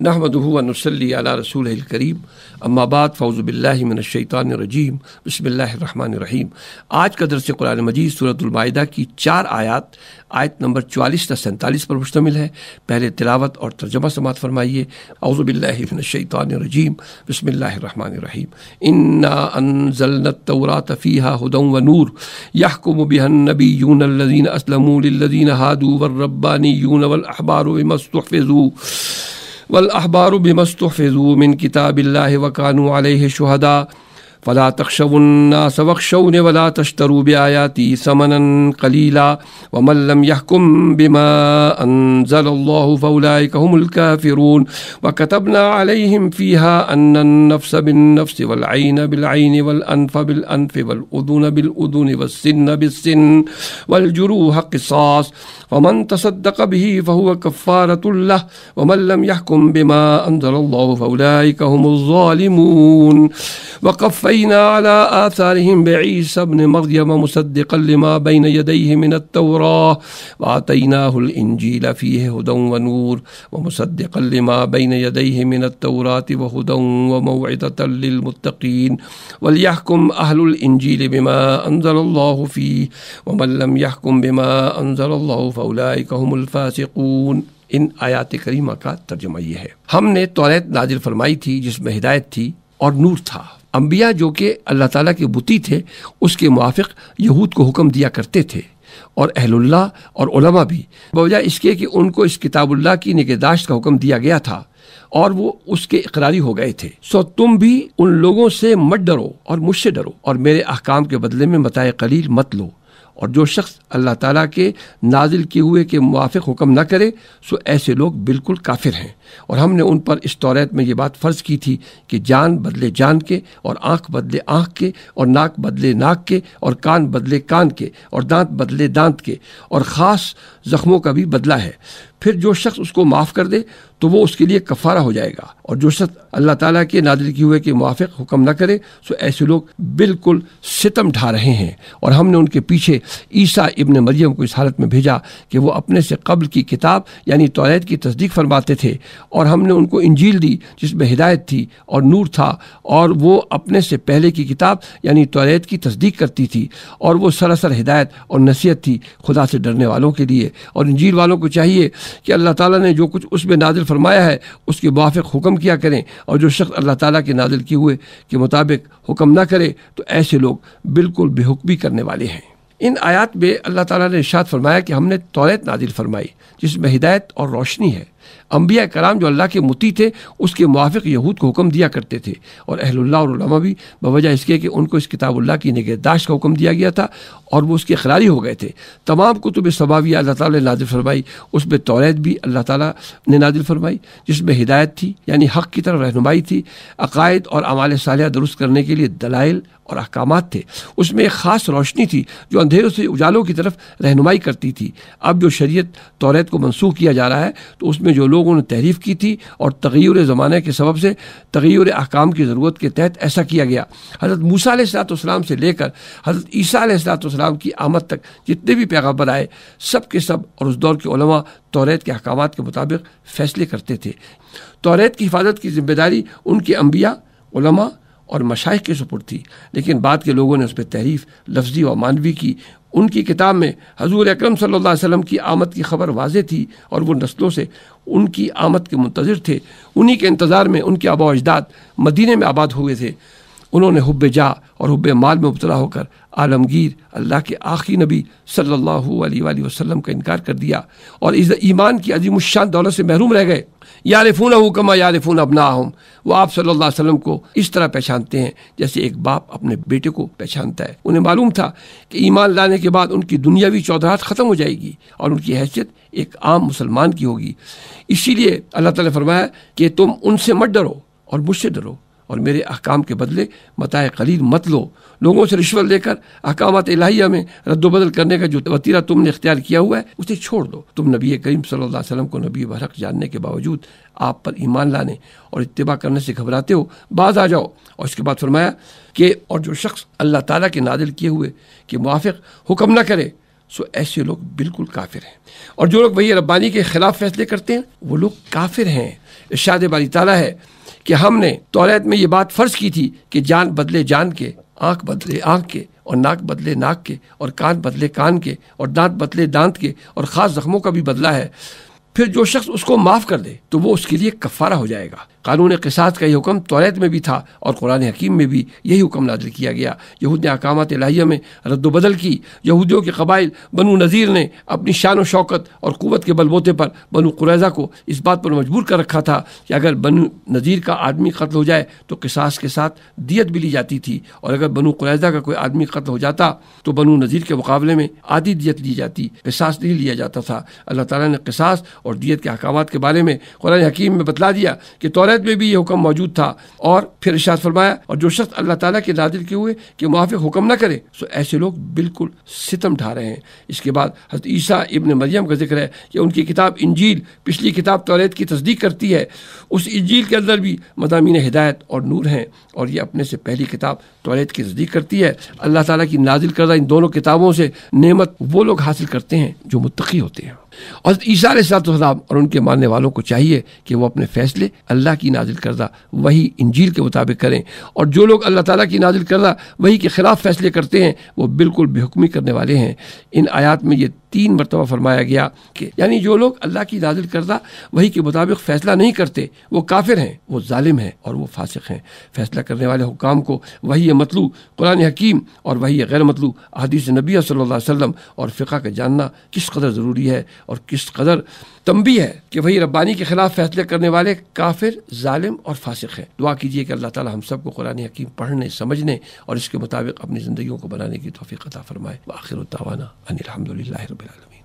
نحمدہ و نصلی علی رسولہ الکریم، اما بعد، فاعوذ باللہ من الشیطان الرجیم، بسم اللہ الرحمن الرحیم۔ آج کا درس قرآن مجید سورۃ المائدہ کی 4 آیات، آیت نمبر 44 تا 47 پر مشتمل ہے۔ پہلے تلاوت اور ترجمہ سماعت فرمائیے۔ اعوذ باللہ من الشیطان الرجیم، بسم اللہ الرحمن الرحیم۔ انا انزلنا التوراۃ فیہا ھدی ونور یحکم بہا النبیون الذین اسلموا للذین ھادوا والربانیون والأحبار بما استحفظوا من كتاب الله وكانوا عليه شهداء فلا تخشوا الناس واخشوني ولا تشتروا بآياتي ثمنا قليلا ومن لم يحكم بما أنزل الله فأولئك هم الكافرون وكتبنا عليهم فيها أن النفس بالنفس والعين بالعين والأنف بالأنف والأذن بالأذن والسن بالسن والجروح قصاص ومن تصدق به فهو كفارة له ومن لم يحكم بما أنزل الله فأولئك هم الظالمون وقفينا على آثارهم بعيسى ابن مريم مصدقا لما بين يديه من التوراة وآتيناه الإنجيل فيه هدى ونور ومصدقا لما بين يديه من التوراة وهدى وموعظة للمتقين وليحكم أهل الإنجيل بما أنزل الله فيه ومن لم يحكم بما أنزل الله فأولئك هم الفاسقون۔ ان آیات کریمہ کا ترجمہ یہ ہے، ہم نے توریت نازل فرمائی تھی جس میں ہدایت تھی اور نور تھا۔ انبیاء جو کہ اللہ تعالیٰ کے بتی تھے، اس کے موافق یہود کو حکم دیا کرتے تھے، اور اہل اللہ اور علماء بھی، بوجہ اس کے کہ ان کو اس کتاب اللہ کی نگہداشت کا حکم دیا گیا تھا اور وہ اس کے اقراری ہو گئے تھے۔ سو تم بھی ان لوگوں سے مت ڈرو اور مجھ سے ڈرو، اور میرے احکام کے بدلے میں متاع قلیل مت لو، اور جو شخص اللہ تعالیٰ کے نازل کیے ہوئے کے موافق حکم نہ کرے سو ایسے لوگ بالکل کافر ہیں۔ اور ہم نے ان پر اس توریت میں یہ بات فرض کی تھی کہ جان بدلے جان کے، اور آنکھ بدلے آنکھ کے، اور ناک بدلے ناک کے، اور کان بدلے کان کے، اور دانت بدلے دانت کے، اور خاص زخموں کا بھی بدلہ ہے۔ پھر جو شخص اس کو معاف کر دے تو وہ اس کے لیے کفارہ ہو جائے گا، اور جو شخص اللہ تعالیٰ کے نازل کیے ہوئے کے موافق حکم نہ کرے سو ایسے لوگ بالکل ستم ڈھا رہے ہیں۔ اور ہم نے ان کے پیچھے عیسیٰ ابن مریم کو اس حالت میں بھیجا کہ وہ اپنے سے قبل کی کتاب یعنی توریت کی تصدیق فرماتے تھے، اور ہم نے ان کو انجیل دی جس میں ہدایت تھی اور نور تھا، اور وہ اپنے سے پہلے کی کتاب یعنی توریت کی تصدیق کرتی تھی، اور وہ سراسر ہدایت اور نصیحت تھی خدا سے ڈرنے والوں کے لیے۔ اور انجیل والوں کو چاہیے کہ اللہ تعالیٰ نے جو کچھ اس میں نازل فرمایا ہے اس کے موافق حکم کیا کریں، اور جو شخص اللہ تعالیٰ کے نازل کیے ہوئے کے مطابق حکم نہ کرے تو ایسے لوگ بالکل بے حکمی کرنے والے ہیں۔ ان آیات میں اللہ تعالیٰ نے ارشاد فرمایا کہ ہم نے توریت نازل فرمائی جس میں ہدایت اور روشنی ہے۔ انبیاء کرام جو اللہ کے مطیع تھے اس کے موافق یہود کو حکم دیا کرتے تھے، اور اہل اللہ اور علماء بھی بوجہ اس کے کہ ان کو اس کتاب اللہ کی نگہداشت کا حکم دیا گیا تھا اور وہ اس کے اقراری ہو گئے تھے۔ تمام کتب سماویہ اللہ تعالیٰ نے نازل فرمائی، اس میں توریت بھی اللہ تعالیٰ نے نازل فرمائی جس میں ہدایت تھی یعنی حق کی طرف رہنمائی تھی، عقائد اور اعمال صالحہ درست کرنے کے لیے دلائل اور احکامات تھے۔ اس میں ایک خاص روشنی تھی جو اندھیروں سے اجالوں کی طرف رہنمائی کرتی تھی۔ اب جو شریعت توریت کو منسوخ کیا جا رہا ہے تو اس میں جو لوگوں نے تحریف کی تھی اور تغیر زمانے کے سبب سے تغیر احکام کی ضرورت کے تحت ایسا کیا گیا۔ حضرت موسیٰ علیہ السلام سے لے کر حضرت عیسیٰ علیہ السلام کی آمد تک جتنے بھی پیغمبر آئے سب کے سب اور اس دور کے علماء توریت کے احکامات کے مطابق فیصلے کرتے تھے۔ توریت کی حفاظت کی ذمہ داری ان کے انبیاء، علماء اور مشائخ کے سپرد تھی، لیکن بعد کے لوگوں نے اس پہ تحریف لفظی و معنوی کی۔ ان کی کتاب میں حضور اکرم صلی اللہ علیہ وسلم کی آمد کی خبر واضح تھی، اور وہ نسلوں سے ان کی آمد کے منتظر تھے۔ انہی کے انتظار میں ان کے آباء و اجداد مدینے میں آباد ہوئے تھے۔ انہوں نے حب جاہ اور حب مال میں مبتلا ہو کر عالمگیر اللہ کے آخری نبی صلی اللہ علیہ وآلہ وسلم کا انکار کر دیا، اور ایمان کی عظیم الشان دولت سے محروم رہ گئے۔ یعرفونہ کما یعرفون ابناءہم، وہ آپ صلی اللہ علیہ وسلم کو اس طرح پہچانتے ہیں جیسے ایک باپ اپنے بیٹے کو پہچانتا ہے۔ انہیں معلوم تھا کہ ایمان لانے کے بعد ان کی دنیاوی چودراہٹ ختم ہو جائے گی اور ان کی حیثیت ایک عام مسلمان کی ہوگی۔ اسی لیے اللہ تعالیٰ نے فرمایا کہ تم ان سے مت ڈرو اور مجھ سے ڈرو، اور میرے احکام کے بدلے متاع قلیل مت لو۔ لوگوں سے رشوت لے کر احکامات الہیہ میں رد و بدل کرنے کا جو وتیرہ تم نے اختیار کیا ہوا ہے اسے چھوڑ دو۔ تم نبی کریم صلی اللہ علیہ وسلم کو نبی برحق جاننے کے باوجود آپ پر ایمان لانے اور اتباع کرنے سے گھبراتے ہو، باز آ جاؤ۔ اور اس کے بعد فرمایا کہ اور جو شخص اللہ تعالیٰ کے نازل کیے ہوئے کے موافق حکم نہ کرے سو ایسے لوگ بالکل کافر ہیں، اور جو لوگ وہی ربانی کے خلاف فیصلے کرتے ہیں وہ لوگ کافر ہیں۔ ارشاد باری تعالیٰ ہے کہ ہم نے توریت میں یہ بات فرض کی تھی کہ جان بدلے جان کے، آنکھ بدلے آنکھ کے، اور ناک بدلے ناک کے، اور کان بدلے کان کے، اور دانت بدلے دانت کے، اور خاص زخموں کا بھی بدلہ ہے۔ پھر جو شخص اس کو معاف کر دے تو وہ اس کے لیے کفارہ ہو جائے گا۔ قانون قصاص کا یہ حکم توریت میں بھی تھا اور قرآن حکیم میں بھی یہی حکم نازل کیا گیا۔ یہود نے احکامات الہیہ میں رد و بدل کی۔ یہودیوں کے قبائل بنو نذیر نے اپنی شان و شوکت اور قوت کے بل بوتے پر بنو قریظہ کو اس بات پر مجبور کر رکھا تھا کہ اگر بنو نذیر کا آدمی قتل ہو جائے تو قصاص کے ساتھ دیت بھی لی جاتی تھی، اور اگر بنو قریظہ کا کوئی آدمی قتل ہو جاتا تو بنو نذیر کے مقابلے میں آدھی دیت لی جاتی، قصاص نہیں لیا جاتا تھا۔ اللہ تعالیٰ نے قصاص اور دیت کے احکامات کے بارے میں قرآن حکیم میں بتلا دیا کہ توریت میں بھی یہ حکم موجود تھا، اور پھر ارشاد فرمایا اور جو شخص اللہ تعالیٰ کے نازل کیے ہوئے کہ موافق حکم نہ کرے سو ایسے لوگ بالکل ستم ڈھا رہے ہیں۔ اس کے بعد حضرت عیسیٰ ابن مریم کا ذکر ہے کہ ان کی کتاب انجیل پچھلی کتاب توریت کی تصدیق کرتی ہے۔ اس انجیل کے اندر بھی مضامین ہدایت اور نور ہیں، اور یہ اپنے سے پہلی کتاب توریت کی تصدیق کرتی ہے۔ اللہ تعالیٰ کی نازل کردہ ان دونوں کتابوں سے نعمت وہ لوگ حاصل کرتے ہیں جو متقی ہوتے ہیں۔ حضرت عیسیٰ علیہ السلام اور ان کے ماننے والوں کو چاہیے کہ وہ اپنے فیصلے اللہ کی نازل کردہ وہی انجیل کے مطابق کریں، اور جو لوگ اللہ تعالیٰ کی نازل کردہ وہی کے خلاف فیصلے کرتے ہیں وہ بالکل بے حکمی کرنے والے ہیں۔ ان آیات میں یہ 3 مرتبہ فرمایا گیا کہ یعنی جو لوگ اللہ کی نازل کردہ وہی کے مطابق فیصلہ نہیں کرتے وہ کافر ہیں، وہ ظالم ہیں، اور وہ فاسق ہیں۔ فیصلہ کرنے والے حکام کو وہی مطلوع قرآن حکیم اور وہی غیر مطلوع احادیث نبی صلی اللہ علیہ وسلم اور فقہ کا جاننا کس قدر ضروری ہے اور کس قدر تنبیہ ہے کہ وہی ربانی کے خلاف فیصلے کرنے والے کافر، ظالم اور فاسق ہیں۔ دعا کیجیے کہ اللہ تعالی ہم سب کو قرآن حکیم پڑھنے، سمجھنے اور اس کے مطابق اپنی زندگیوں کو بنانے کی توفیق عطا فرمائے۔ وآخر دعوانا ان الحمد للہ رب العالمین۔